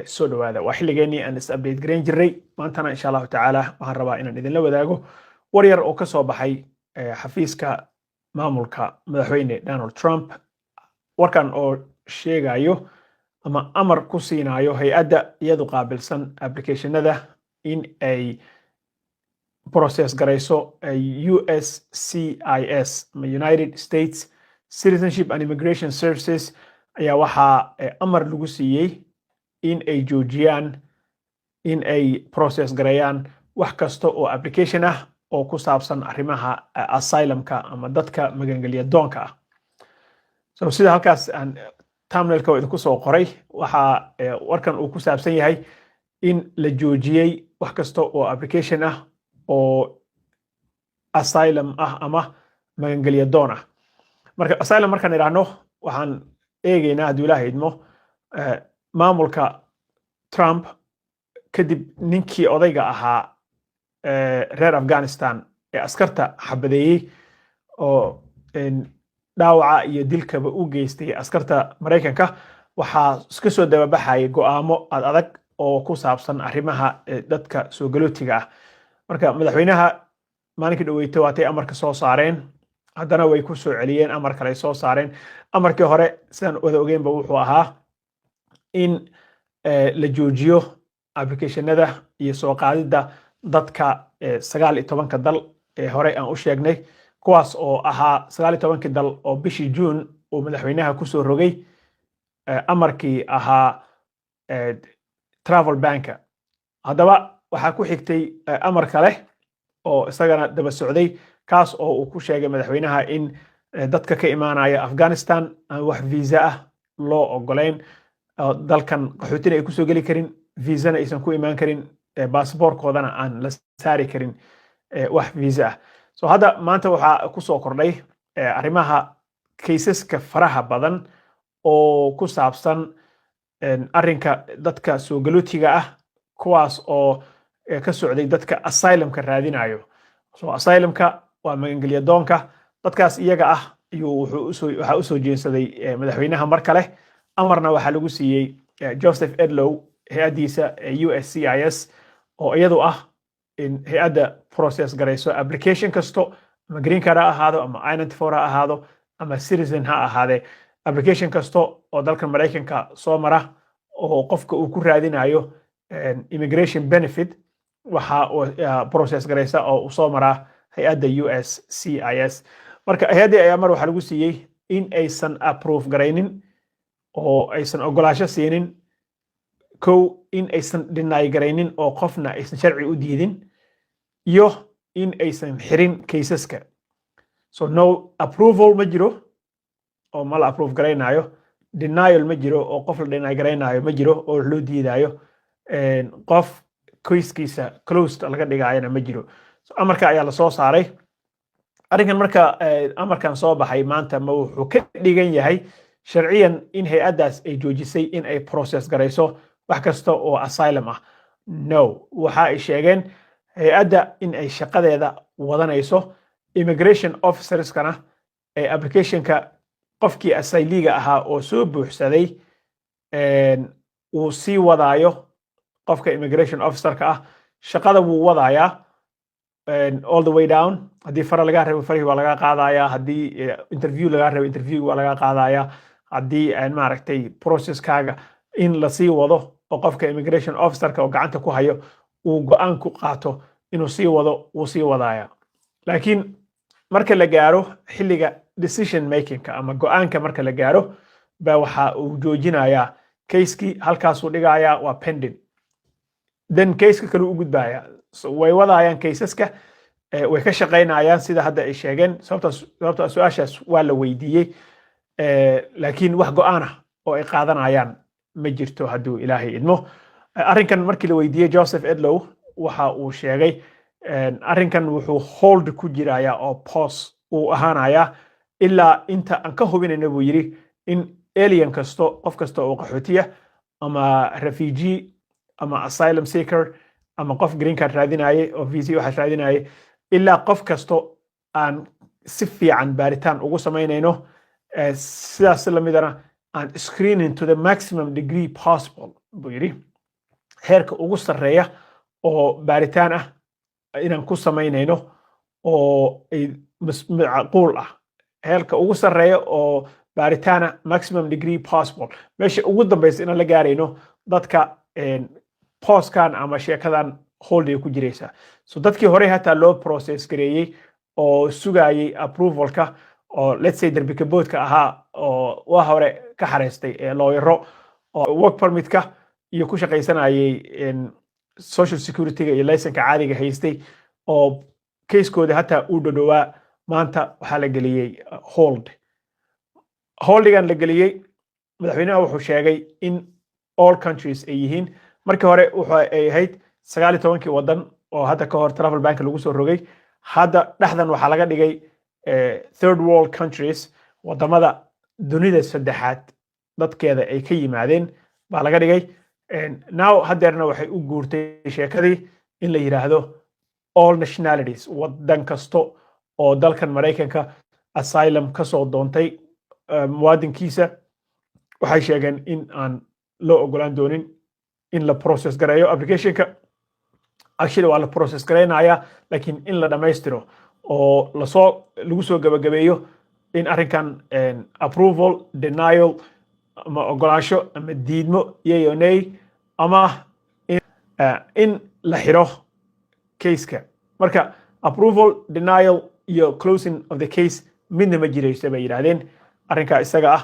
soo dhawaada waa xilligeennii aan is update gareyn jirnay maantana insha allahu tacaala waxaan rabaa inaan idinla wadaago war yar oo ka soo baxay xafiiska maamulka madaxweyne Donald Trump warkan oo sheegayo ama amar ku siinayo hay-adda iyadu qaabilsan applicationada in ay process garayso USCIS United States Citizenship and Immigration Services ayaa waxaa amar lagu siiyey in ay joojiyaan in ay process garayaan wax kasta oo application ah oo ku saabsan arrimaha asylumka ama dadka magangelya doonka ah. So sida halkaas aan thumbnailka idinku soo qoray waxaa warkan uu ku saabsan yahay in la joojiyey wax kasta oo application ah oo asylum ah ama magangelya doon ah. Marka asylum markaan idhaahno waxaan eegaynaa hadduu ilaahay idmo maamulka Trump kadib ninkii odayga ahaa reer Afghanistan ee askarta xabadeeyey oo dhaawaca iyo dilkaba u geystay askarta Mareykanka waxaa iska soo dababaxay go'aamo adag oo ku saabsan arrimaha dadka soo galootiga ah. Marka madaxweynaha maalinkii dhaweeyay waatay amarka soo saareen haddana way ku soo celiyeen amar kale soo saareen. Amarkii hore sidaan wada ogeynba wuxuu ahaa in la joojiyo applicationada iyo soo qaadida dadka 19 dal ee hore aan u sheegnay kuwaas oo ahaa 19 dal oo bishii June uu madaxweynaha ku soo rogay amarkii ahaa travel banka. Haddaba waxaa ku xigtay amar kale oo isagana daba socday kaas oo uu ku sheegay madaxweynaha in dadka ka imaanaya Afghanistan aan wax visa ah loo ogoleyn dalkan qaxootina ay ku soo gali karin visa-na aysan ku imaan karin baasaboorkoodana aan la saari karin wax visa ah. So hadda maanta waxaa ku soo kordhay arrimaha kaysaska faraha badan oo ku saabsan arrinka dadka soo galootiga ah kuwaas oo ka socday dadka asylumka raadinayo. So asylumka waa magangelya doonka dadkaas iyaga ah waxaa u soo jeensaday madaxweynaha mar kale amarna waxaa lagu siiyey Joseph Edlow hay-addiisa USCIS oo iyadu ah in hay-adda process garayso application kasto ama green card ha ahaado ama I-94 ha ahaado ama citizen ha ahaade application kasto oo dalka Mareykanka soo mara oo qofka uu ku raadinayo immigration benefit waxa process garaysa oo soo mara hay-adda USCIS. Marka hay-adda ayaa mar waxaa lagu siiyey in aysan approve garaynin oo aysan ogolaansho siinin in aysan deny garaynin oo qofna aysan sharci u diidin iyo in aysan xirin kaysaska. So no approval ma jiro oo ma la approve garaynayo, denial ma jiro oo qof la deny garaynayo ma jiro oo loo diidayo qof kayskiisa closed laga dhigayana ma jiro. So amarka ayaa la soo saaray. Arrinkan marka amarkan soo baxay maanta ma wuxuu ka dhigan yahay sharciyan in hay-addaas ay joojisay in ay process garayso wax kasta oo asylum ah? No, waxa ay sheegeen hay-adda in ay shaqadeeda wadanayso immigration officerskana ee applicationka qofkii asyliga ahaa oo soo buuxsaday uu sii wadaayo qofka immigration officerka ah shaqada wuu wadayaa all the way down. Haddii fara laga rabo farihii waa laga qaadayaa, haddii interview laga rabo interview waa laga qaadayaa, haddii maaragtay processkaaga in la sii wado oo qofka immigration officerka oo gacanta ku hayo uu go'aan ku qaato inuu sii wado wuu sii wadaaya. Laakiin marka la gaaro xilliga decision makingka ama go'aanka marka la gaaro baa waxa uu joojinayaa kayskii halkaasuu dhigayaa waa pending, then kayska kale u gudbaya. So way wadayaan kaysaska way ka shaqaynayaan sida hadda ay sheegeen sababta su'aashaas waa la weydiiyey laakiin wax go'aan ah oo ay qaadanayaan ma jirto hadduu ilaahay idmo. Arrinkan markii la weydiiyey Joseph Edlow waxa uu sheegay arrinkan wuxuu hold ku jirayaa oo pause uu ahaanayaa ilaa inta aan ka hubinayna buu yiri in alien kasto qof kasta oo qaxootiya ama refugee ama asylum seeker ama qof green card raadinayay oo visa waxa raadinayay ilaa qof kasto aan si fiican baaritaan ugu samaynayno sidaas la midana and screening to the maximum degree possible buu yidhi heerka ugu sarreeya oo baaritaan ah inaan ku samaynayno oo macquul ah heerka ugu sarreeya oo baaritaana maximum degree possible meesha ugu dambaysa inaan la gaarayno dadka postkan ama sheekadan holday ku jiraysa so dadkii hore hataa loo process gareeyey oo sugayay approvalka oo let's say darbikaboodka ahaa oo waa hore ka xareystay looyaro oo work permitka iyo ku shaqaysanayay social security-ga iyo laysanka caadiga haystay oo keiskooda hataa uu dhadhowaa maanta waxaa la geliyey holdigan la geliyey madaxweynaha wuxuu sheegay in all countries ay yihiin markii hore wuxuu ay ahayd 19 wadan oo hadda ka hor travel bank lagu soo rogay hadda dhexdan waxaa laga dhigay third world countries wadamada dunida saddexaad dadkeeda ay ka yimaadeen baa laga dhigay now hadeerna waxay u guurtay sheekadii in la yiraahdo all nationalities wadan kasto oo dalkan Mareykanka asylum ka soo doontay muwaadinkiisa waxay sheegeen in aan loo ogolaan doonin in la process gareeyo applicationka actually waa la process gareynaya laakiin in la dhamaystiro oo lagu soo gabagabeeyo in arrinkan approval denial ama ogolaansho ama diidmo iyo nay ama in la xiro case-ka marka approval denial iyo closing of the case midna ma jirayso bay yiraahdeen arrinka isaga ah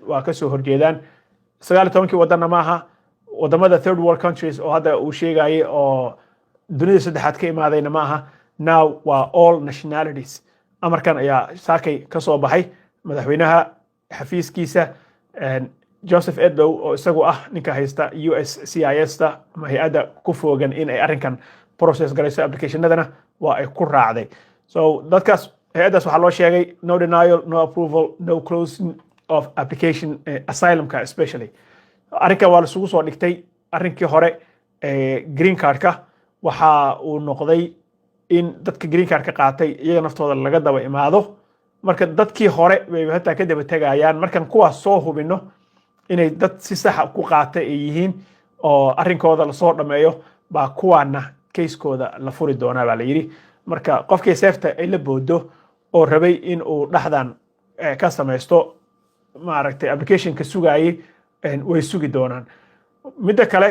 waa ka soo horjeedaan 19 wadanna maaha wadamada third world countries oo hadda uu sheegayay oo dunida saddexaad ka imaadayna maaha now waa all nationalities amarkan ayaa saakay ka soo baxay madaxweynaha xafiiskiisa Joseph Edow oo isagu ah ninka haysta USCIS-ta ama hay'adda ku fogan in ay arrinkan process garayso applicationadana waa ay ku raacday so dadkaas hay'addaas waxaa loo sheegay no denial no approval no closing of application asylumka especially arrinka waa isugu soo dhigtay arrinkii hore green cardka waxa uu noqday in dadka green cardka qaatay iyaga naftooda laga daba imaado marka dadkii hore way hataa ka daba tagayaan markan kuwaas soo hubino inay dad si sax ah ku qaatay ay yihiin oo arrinkooda la soo dhameeyo baa kuwaana case-kooda la furi doonaa baa la yiri marka qofkii safeta ay la boodo oo rabay in uu dhaxdan ka samaysto maaragtay application ka sugayay way sugi doonaan midda kale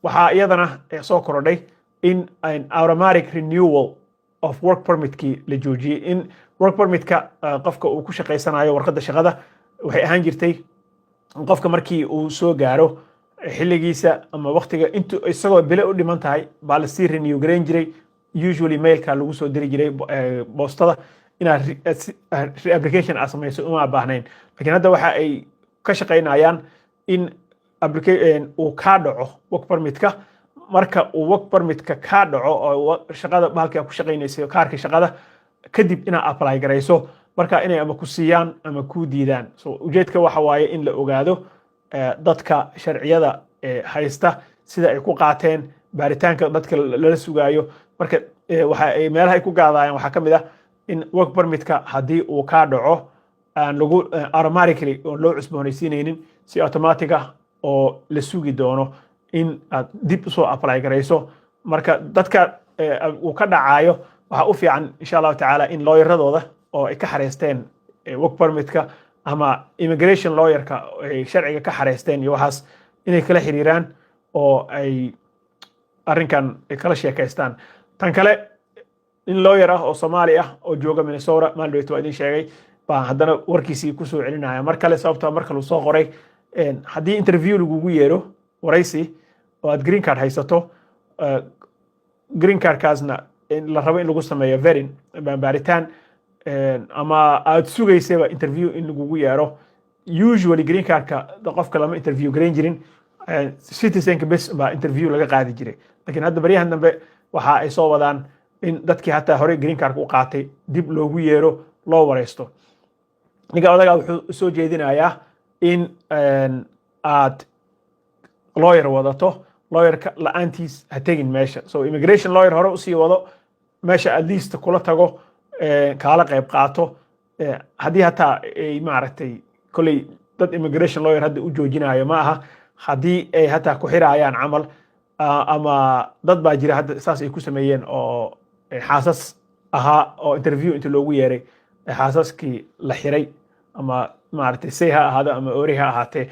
waxaa iyadana soo korodhay in an automatic renewal of work permit-kii la joojiyey in work permit-ka qofka uu ku shaqaysanayo warqadda shaqada waxay ahaan jirtay qofka markii uu soo gaaro xilligiisa ama waqtiga intuu isagoo bilo u dhiman tahay baa la sii renew gareyn jiray usually mailka lagu soo diri jiray boostada inaad re-application aad samayso uma baahnayn laakiin hadda waxa ay ka shaqaynayaan in uu kaa dhaco work permit-ka marka uu work permit-ka kaa dhaco oo shaqada bahalka ku shaqaynaysa kaarka shaqada kadib inaad apply garayso marka inay ama ku siiyaan ama ku diidaan so ujeedka waxa waaye in la ogaado dadka sharciyada haysta sida ay ku qaateen baaritaanka dadka lala sugaayo marka waxa ay meelaha ay ku gaadayaan waxa kamid ah in work permit-ka haddii uu kaa dhaco aan lagu automatically oo loo cusboonaysiinaynin si automatic ah oo la sugi doono in aad dib u soo apply garayso marka dadka uu ka dhacayo waxa u fiican insha Allah taala in lawyeradooda oo ay ka xareysteen work permit-ka ama immigration lawyer-ka ay sharciga ka xareysteen iyo waxaas inay kala xiriiraan oo ay arrinkan kala sheekaystaan tan kale in lawyer ah oo Soomaali ah oo jooga Minnesota maalmeed waa idin sheegay baan haddana warkiisii ku soo celinaya mar kale sababta marka uu soo qoray haddii interview lagugu yeero waraysi oo aad green card haysato green card-kaasna la rabo in lagu sameeyo verin baaritaan ama aad sugaysaba interview in lagugu yeero usually green card-ka qofka lama interview gareyn jirin citizenka bes baa interview laga qaadi jiray laakiin hadda baryahan dambe waxa ay soo wadaan in dadkii hataa hore green card-ka u qaatay dib loogu yeero loo wareysto ninka odaga wuxuu soo jeedinayaa in aad lawyer wadato lawyerka la'aantiis ha tegin meesha so immigration lawyer hore usii wado meesha at least kula tago kaala qayb qaato haddii hataa ay maaragtay kolley dad immigration lawyer hadda u joojinayo ma aha haddii ay hataa ku xirayaan camal ama dad baa jira hadda saas ay ku sameeyeen oo xaasas ahaa oo interview inta loogu yeeray xaasaskii la xiray ama maaragtay say ha ahaado ama ori ha ahaatee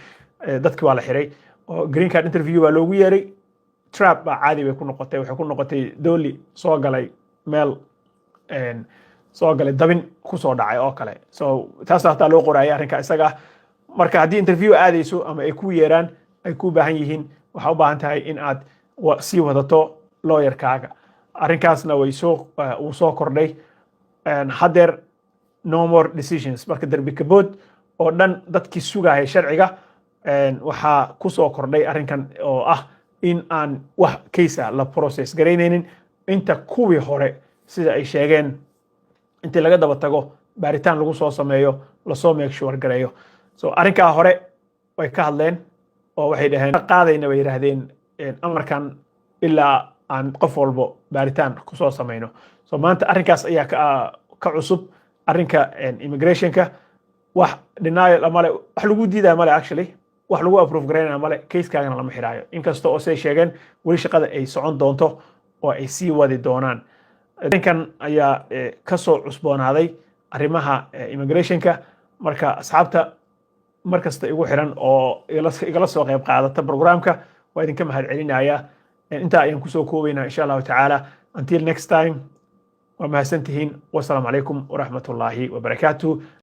dadkii waa la xiray oo green card interview baa loogu yeeray trap baa caadi bay ku noqotay waxay ku noqotay dooli soo galay meel soo galay dabin ku soo dhacay oo kale so taas hataa loo qorayay arrinka isaga marka haddii interview aadayso ama ay ku yeeraan ay ku baahan yihiin waxaa u baahan tahay in aad sii wadato lawyerkaaga arrinkaasna uu soo kordhay haddeer no more decisions marka derbi kabood oo dhan dadkii sugaya sharciga waxaa ku soo kordhay arrinkan oo ah in aan wax case la process garaynaynin inta kuwii hore sida ay sheegeen intii laga daba tago baaritaan lagu soo sameeyo lasoo make sure gareeyo so arrinkaa hore way ka hadleen oo waxay dhaheen qaadayna way yidhaahdeen amarkan ilaa aan qof walbo baaritaan kusoo samayno so maanta arrinkaas ayaa ka cusub arrinka immigrationka wax denial male wax lagu diidaya male actually wax lagu approve garaynaya male casekaagana lama xiraayo inkasta oo say sheegeen weli shaqada ay socon doonto oo ay sii wadi doonaan arrinkan ayaa ka soo cusboonaaday arrimaha immigrationka marka asxaabta markasta igu xiran oo igala soo qayb qaadata programka waa idinka mahad celinaya intaa ayaan kusoo koobaynaa insha allahu tacaala until next time waa mahadsantihiin wasalaamu calaykum waraxmatullaahi wabarakaatuh